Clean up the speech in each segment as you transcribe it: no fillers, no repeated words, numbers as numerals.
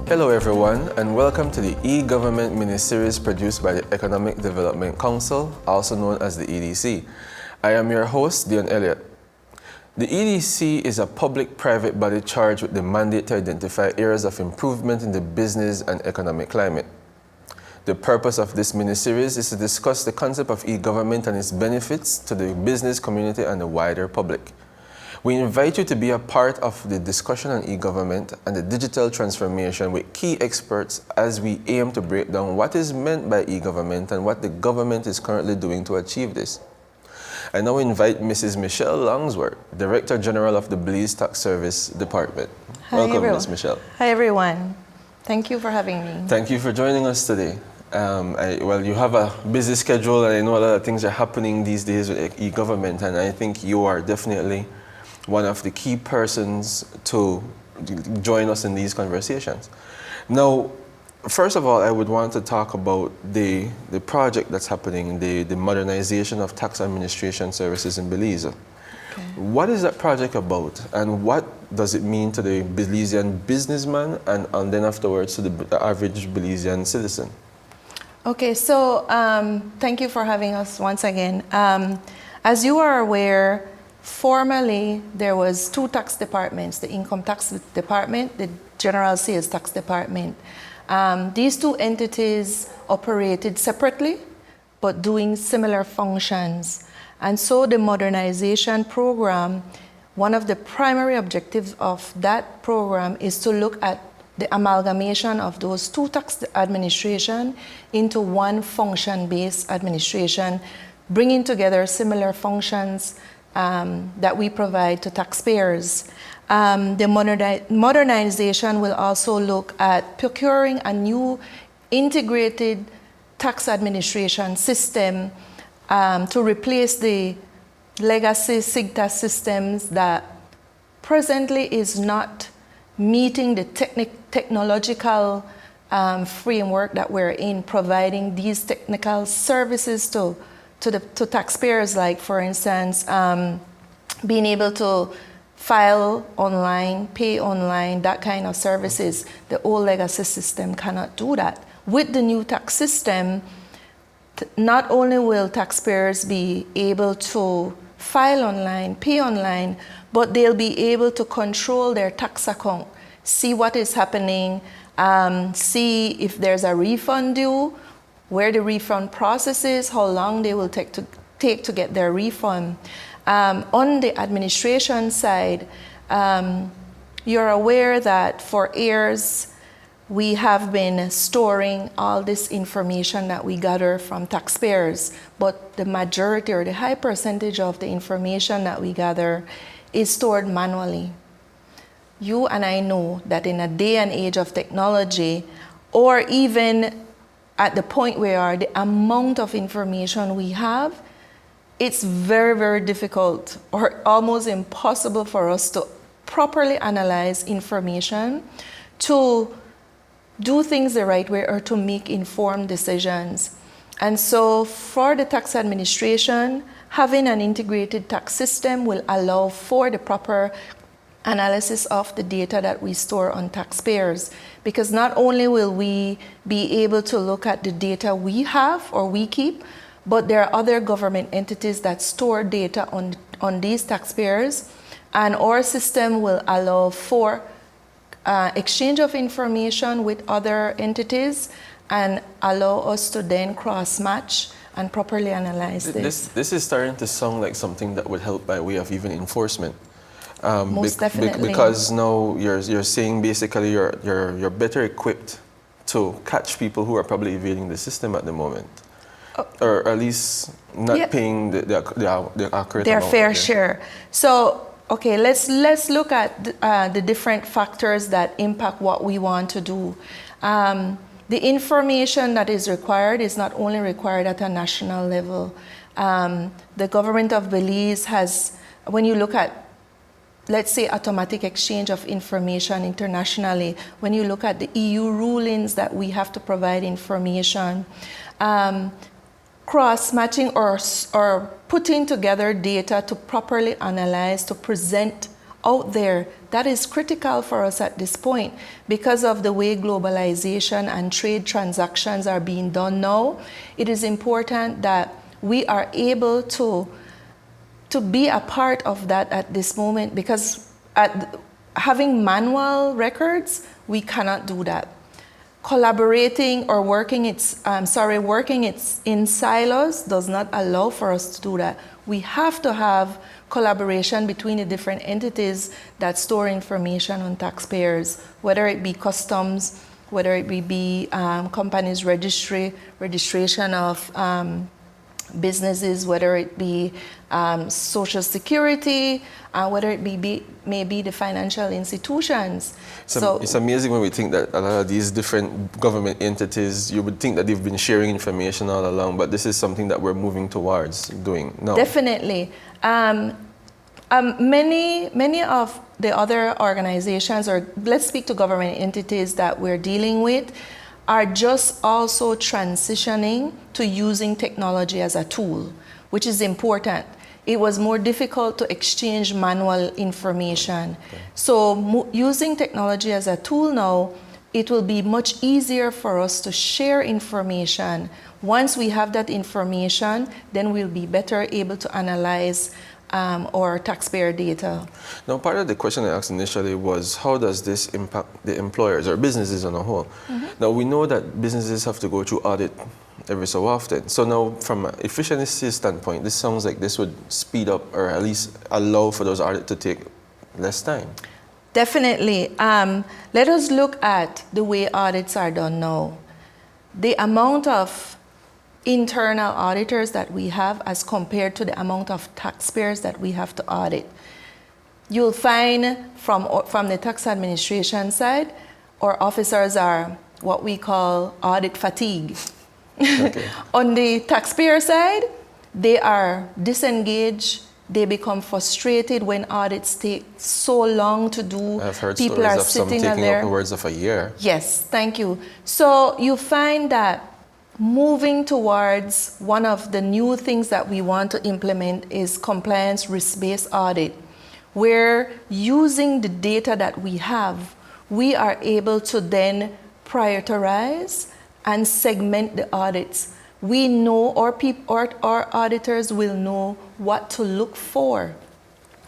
Hello everyone, and welcome to the eGovernment mini-series produced by the Economic Development Council, also known as the EDC. I am your host, DYON ELLIOTT. The EDC is a public-private body charged with the mandate to identify areas of improvement in the business and economic climate. The purpose of this mini-series is to discuss the concept of e-government and its benefits to the business community and the wider public. We invite you to be a part of the discussion on e-government and the digital transformation with key experts as we aim to break down what is meant by e-government and what the government is currently doing to achieve this. I now invite Mrs. Michelle Longsworth, Director General of the Belize Tax Service Department. Hi, Welcome, everyone. Ms. Michelle. Hi, everyone. Thank you for having me. Thank you for joining us today. Well, you have a busy schedule, and I know a lot of things are happening these days with e-government, and I think you are definitely one of the key persons to join us in these conversations. Now, first of all, I would want to talk about the project that's happening, the modernization of tax administration services in Belize. Okay. What is that project about, and what does it mean to the Belizean businessman and then afterwards to the average Belizean citizen? Okay, so thank you for having us once again. As you are aware, formerly there was two tax departments, the Income Tax Department, the General Sales Tax Department. These two entities operated separately, but doing similar functions. And so the modernization program, one of the primary objectives of that program is to look at the amalgamation of those two tax administration into one function-based administration, bringing together similar functions that we provide to taxpayers. The modernization will also look at procuring a new integrated tax administration system to replace the legacy SIGTA systems that presently is not meeting the technological framework that we're in, providing these technical services to taxpayers, like, for instance, being able to file online, pay online, that kind of services. The old legacy system cannot do that. With the new tax system, not only will taxpayers be able to file online, pay online, but they'll be able to control their tax account, see what is happening, see if there's a refund due, where the refund process is, how long they will take to get their refund. On the administration side, you're aware that for years we have been storing all this information that we gather from taxpayers, but the majority or the high percentage of the information that we gather is stored manually. You and I know that in a day and age of technology, or even at the point where the amount of information we have, it's very, very difficult or almost impossible for us to properly analyze information, to do things the right way, or to make informed decisions. And so for the tax administration, having an integrated tax system will allow for the proper analysis of the data that we store on taxpayers, because not only will we be able to look at the data we have or we keep, but there are other government entities that store data on these taxpayers, and our system will allow for exchange of information with other entities and allow us to then cross-match and properly analyze this. This is starting to sound like something that would help by way of even enforcement. Most definitely. Because now you're saying basically you're better equipped to catch people who are probably evading the system at the moment, or at least not paying the accurate their amount. fair share. So, okay, let's look at the different factors that impact what we want to do. The information that is required is not only required at a national level. The Government of Belize has, when you look at, let's say, automatic exchange of information internationally, when you look at the EU rulings that we have to provide information, cross-matching or putting together data to properly analyze, to present out there. That is critical for us at this point because of the way globalization and trade transactions are being done now. It is important that we are able to be a part of that at this moment, because having manual records, we cannot do that. Collaborating or working in silos does not allow for us to do that. We have to have collaboration between the different entities that store information on taxpayers, whether it be customs, whether it be companies registration of businesses, whether it be Social Security, whether it be maybe the financial institutions. So it's amazing when we think that a lot of these different government entities, you would think that they've been sharing information all along, but this is something that we're moving towards doing now. Definitely. Many of the other organizations, or let's speak to government entities that we're dealing with, are just also transitioning to using technology as a tool, which is important. It was more difficult to exchange manual information. Okay. So using technology as a tool now, it will be much easier for us to share information. Once we have that information, then we'll be better able to analyze or taxpayer data. Now, part of the question I asked initially was, how does this impact the employers or businesses on a whole? Mm-hmm. Now, we know that businesses have to go through audit every so often. So now, from an efficiency standpoint, this sounds like this would speed up or at least allow for those audits to take less time. Definitely. Let us look at the way audits are done now. The amount of internal auditors that we have as compared to the amount of taxpayers that we have to audit. You'll find from the tax administration side, our officers are what we call audit fatigue. Okay. On the taxpayer side, they are disengaged. They become frustrated when audits take so long to do. I've heard People stories are of some sitting taking there. upwards of a year. Yes, thank you. So you find that moving towards one of the new things that we want to implement is compliance risk-based audit, where using the data that we have, we are able to then prioritize and segment the audits. We know our auditors will know what to look for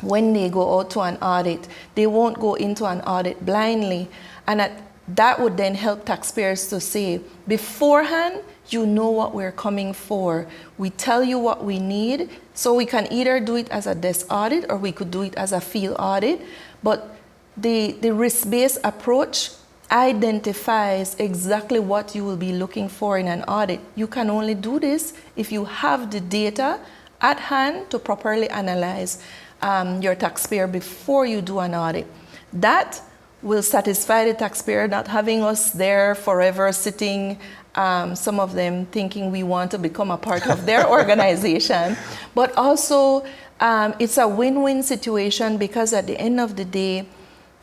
when they go out to an audit. They won't go into an audit blindly. And that would then help taxpayers to say, beforehand, you know what we're coming for. We tell you what we need, so we can either do it as a desk audit or we could do it as a field audit. But the risk-based approach identifies exactly what you will be looking for in an audit. You can only do this if you have the data at hand to properly analyze your taxpayer before you do an audit. That will satisfy the taxpayer, not having us there forever sitting, some of them thinking we want to become a part of their organization. But also, it's a win-win situation, because at the end of the day,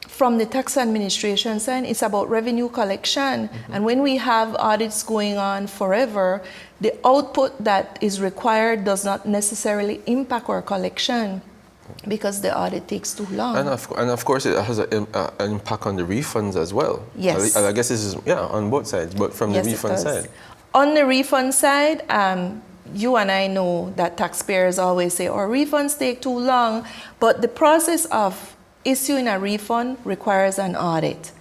from the tax administration side, it's about revenue collection. Mm-hmm. And when we have audits going on forever, the output that is required does not necessarily impact our collection, because the audit takes too long. And of course, it has an impact on the refunds as well. Yes. I guess this is, on both sides, but from the refund side. On the refund side, you and I know that taxpayers always say, our refunds take too long, but the process of issuing a refund requires an audit.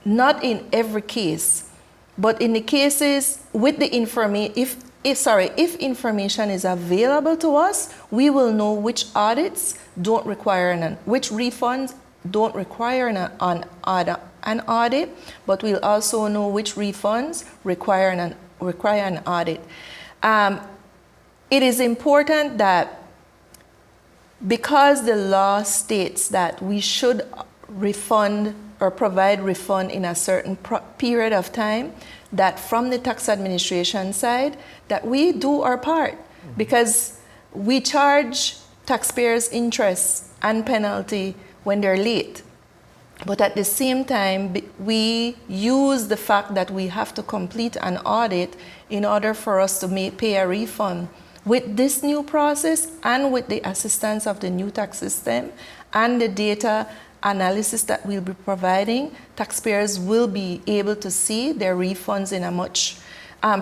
Not in every case, but in the cases with the information, if information is available to us, we will know which audits don't require which refunds don't require an audit, but we'll also know which refunds require an audit. It is important that, because the law states that we should refund or provide refund in a certain period of time, that from the tax administration side, that we do our part. Mm-hmm. Because we charge taxpayers interest and penalty when they're late. But at the same time, we use the fact that we have to complete an audit in order for us to pay a refund. With this new process and with the assistance of the new tax system and the data analysis that we'll be providing, taxpayers will be able to see their refunds in a much,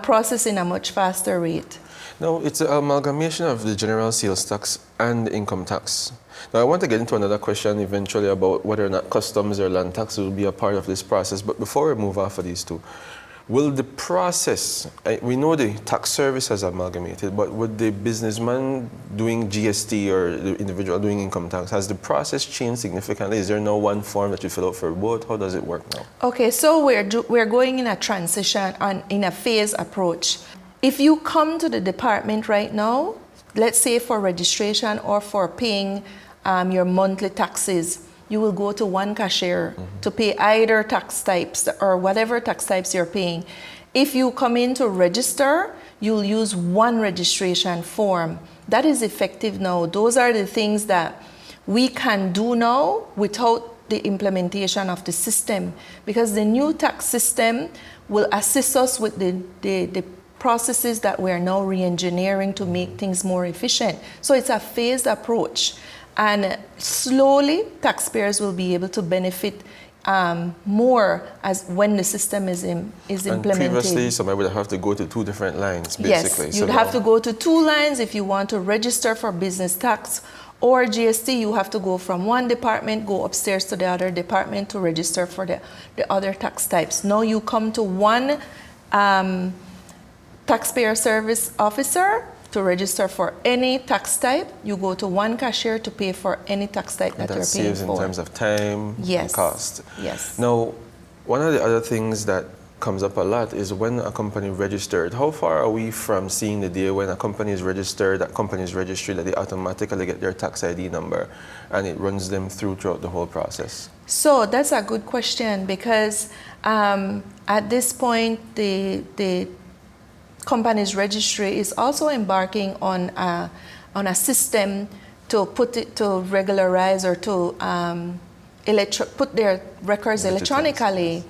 process in a much faster rate. Now, it's an amalgamation of the general sales tax and the income tax. Now, I want to get into another question eventually about whether or not customs or land tax will be a part of this process. But before we move off of these two, will the process, we know the tax service has amalgamated, but would the businessman doing GST or the individual doing income tax, has the process changed significantly? Is there no one form that you fill out for both? How does it work now? Okay, so we're going in a transition, in a phase approach. If you come to the department right now, let's say for registration or for paying your monthly taxes, you will go to one cashier to pay either tax types or whatever tax types you're paying. If you come in to register, you'll use one registration form. That is effective now. Those are the things that we can do now without the implementation of the system, because the new tax system will assist us with the processes that we're now re-engineering to make things more efficient. So it's a phased approach. And slowly, taxpayers will be able to benefit more as when the system is implemented. And previously, somebody would have to go to two different lines, basically. Yes, you'd have to go to two lines if you want to register for business tax or GST. You have to go from one department, go upstairs to the other department to register for the other tax types. Now you come to one taxpayer service officer to register for any tax type. You go to one cashier to pay for any tax type that you're paying for. That saves in terms of time and cost. Yes. Now, one of the other things that comes up a lot is when a company registered. How far are we from seeing the day when a company is registered, that company's registry, that they automatically get their tax ID number and it runs them throughout the whole process? So that's a good question, because at this point, the company's registry is also embarking on a system to regularize or to put their records electronically.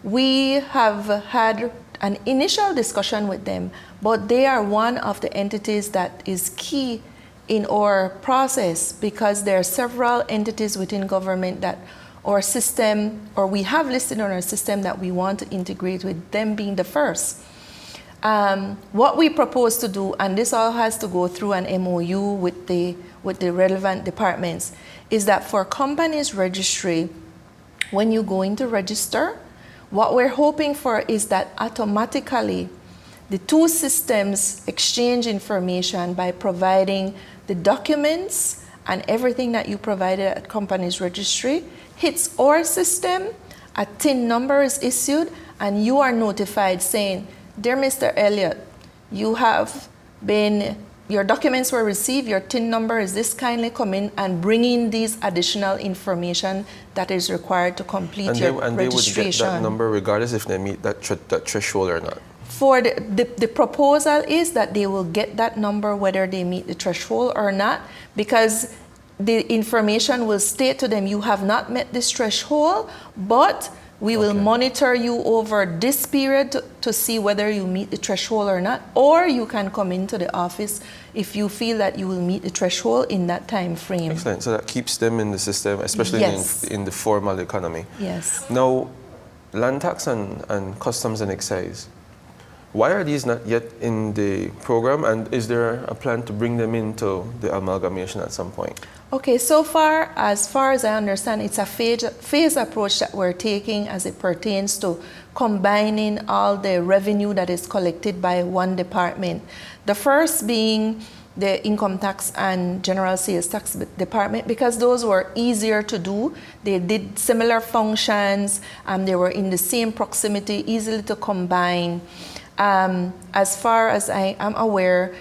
We have had an initial discussion with them, but they are one of the entities that is key in our process, because there are several entities within government that our system, or we have listed on our system, that we want to integrate with, them being the first. What we propose to do, and this all has to go through an MOU with the relevant departments, is that for companies registry, when you go in to register, what we're hoping for is that automatically the two systems exchange information by providing the documents and everything that you provided at company's registry hits our system, a TIN number is issued, and you are notified saying, "Dear Mr. Elliott, your documents were received, your TIN number is this, kindly come in and bring in these additional information that is required to complete your registration." And they would get that number regardless if they meet that threshold or not? For the proposal is that they will get that number whether they meet the threshold or not, because the information will state to them, you have not met this threshold, but we will monitor you over this period to see whether you meet the threshold or not, or you can come into the office if you feel that you will meet the threshold in that time frame. Excellent. So that keeps them in the system, especially in the formal economy. Yes. Now, land tax and customs and excise, why are these not yet in the program, and is there a plan to bring them into the amalgamation at some point? Okay, so far as I understand, it's a phase approach that we're taking as it pertains to combining all the revenue that is collected by one department. The first being the income tax and general sales tax department, because those were easier to do. They did similar functions, they were in the same proximity, easily to combine. As far as I am aware,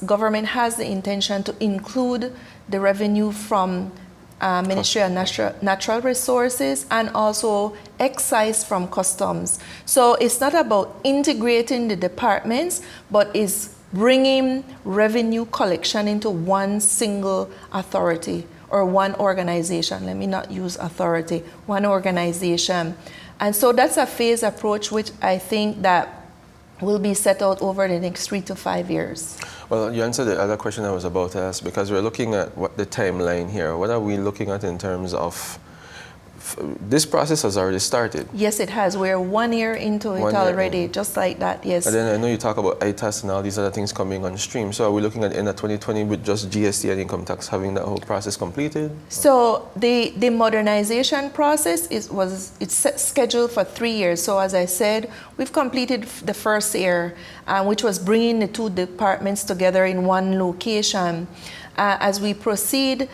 government has the intention to include the revenue from Ministry of Natural Resources and also excise from customs. So it's not about integrating the departments, but it's bringing revenue collection into one single authority or one organization. Let me not use authority, one organization. And so that's a phased approach, which I think that will be set out over the next 3 to 5 years. Well, you answered the other question I was about to ask, because we're looking at what the timeline here. What are we looking at in terms of this process has already started? Yes, it has. We're 1 year into it already, just like that, yes. And then I know you talk about ITAS and all these other things coming on stream. So are we looking at the end of 2020 with just GST and income tax having that whole process completed? So the modernization process it's scheduled for 3 years. So as I said, we've completed the first year, which was bringing the two departments together in one location. As we proceed,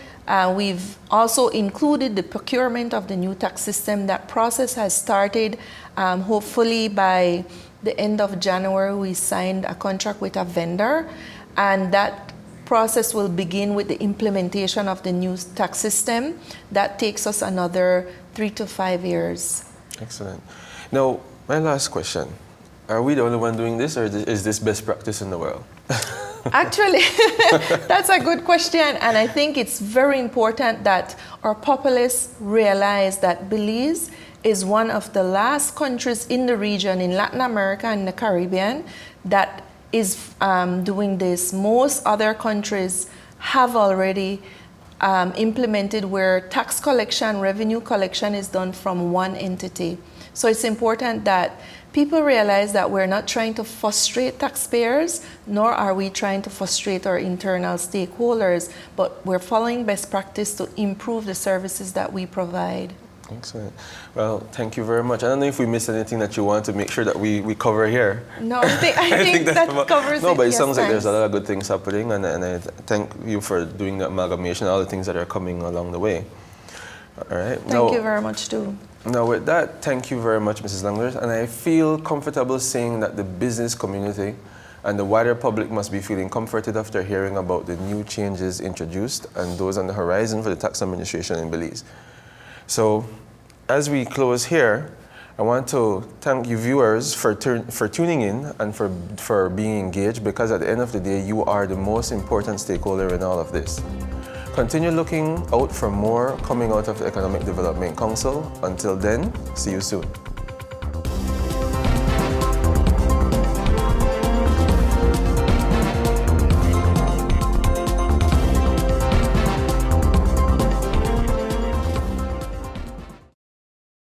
we've also included the procurement of the new tax system. That process has started. Hopefully by the end of January, we signed a contract with a vendor, and that process will begin with the implementation of the new tax system. That takes us another 3 to 5 years. Excellent. Now, my last question. Are we the only one doing this, or is this best practice in the world? Actually, that's a good question, and I think it's very important that our populace realize that Belize is one of the last countries in the region, in Latin America and the Caribbean, that is doing this. Most other countries have already implemented where tax collection, revenue collection is done from one entity. So it's important that people realize that we're not trying to frustrate taxpayers, nor are we trying to frustrate our internal stakeholders, but we're following best practice to improve the services that we provide. Excellent. Well, thank you very much. I don't know if we missed anything that you want to make sure that we cover here. No, I think that covers it. No, but it yes, sounds like thanks. there's a lot of good things happening, and I thank you for doing the amalgamation, all the things that are coming along the way. All right. Thank you very much, too. Now, with that, thank you very much, Mrs. Langworth, and I feel comfortable saying that the business community and the wider public must be feeling comforted after hearing about the new changes introduced and those on the horizon for the tax administration in Belize. So, as we close here, I want to thank you viewers for tuning in and for being engaged, because at the end of the day, you are the most important stakeholder in all of this. Continue looking out for more coming out of the Economic Development Council. Until then, see you soon.